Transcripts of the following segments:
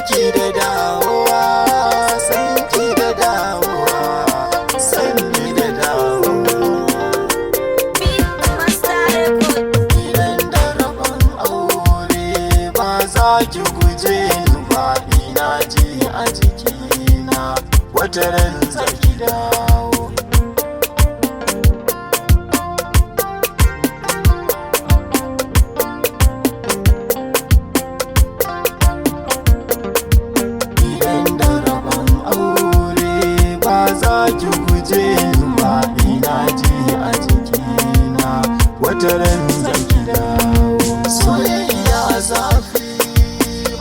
ki da dawowa, sanki da dawowa, sanni da dawowa. Idan da rabon aure ba za ki guje ni ba, ina ji a jikina wata ran za ki dawo. Ki guje ni ba, ina ji a jikina wata ran zan ki dawo. Soyayya zafi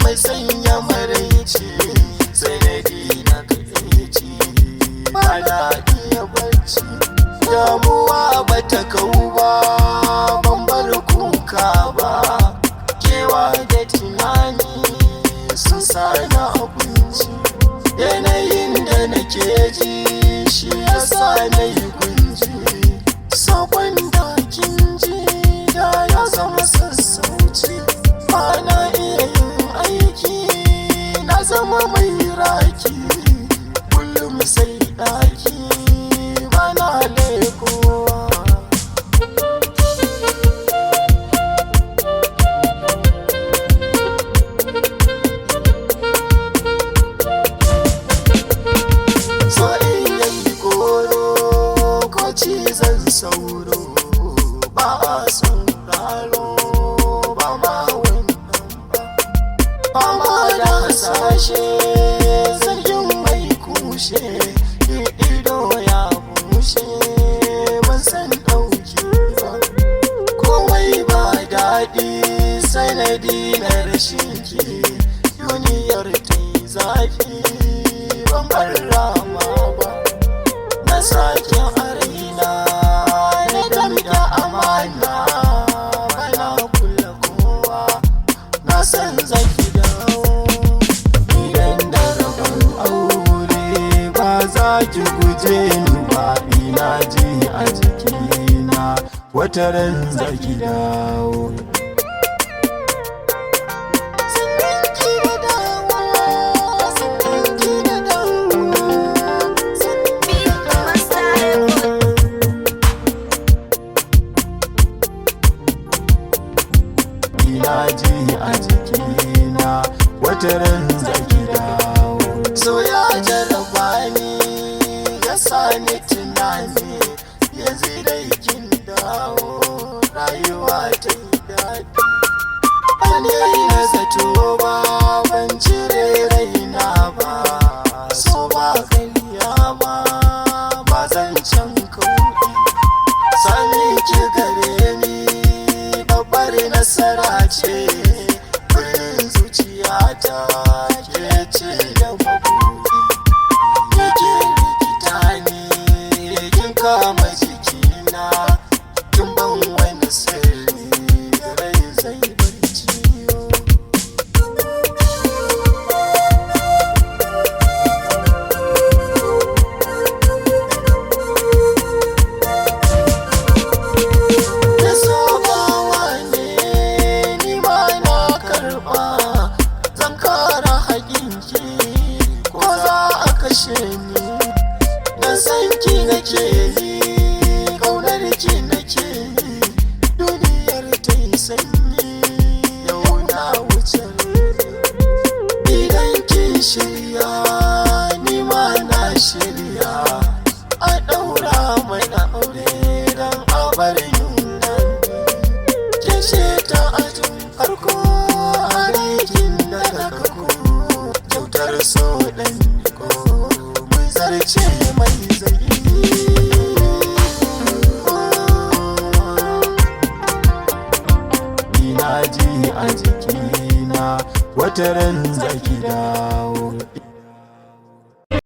mai sanya maraici, sanadi na kadaici ba na iya barci. Damuwa ba ta kau ba, ban bar kuka ba, kewa da tunani sun sa na abinci. Yanayin da nake ji shi yasa na yi gunji, sabon da kin ji da ya zama sassauci. Ba na iya yin aiki, na zama mai raki, kullum sai ɗaki ba na lekowa. Cizon sauro ba a sauraro, ba ma wannan ba ma da hasashe, zargin mai kushe, ido ya bushe, ban san ɗauki ba. Komai ba daɗi sanadi na rashin ki, duniyar ta yi zafi ban bar rama ba. Na sake arena na damda amana, bana kula kowa, na san zaki dawo. Idan da rabon aure ba za ki guje ni ba, ina ji a jikina wata ran zaki dawo. Ina ji a jikina wata ran zaki dawo. So ya jarraba ni, ya sani tunani, yanzu dai kin dawo, rayuwa ta yi daɗi. Bani na zato ba, ban cire raina ba, so ba kariya ba, ba zan can kauɗi. Sami ki gare ni babbar nasara ce, kullum zuciyata ke ce da mabuɗi. Yake rikita ni, kin kama jikina, kin ban wani sirri da rai zai bar ciwo. Dan san ki nake yi, ƙaunar ki nake yi, duniyar ta yi sanyi, yau na wuce. Idan kin shirya ni ma na shirya, a ɗaura mana aure don a bar yunan. Kin ta ajin farko a rikin da daga ku, kyautar so ɗan ko mun zarce mai zai. Ina ji a jikina wata ran zaki dawo.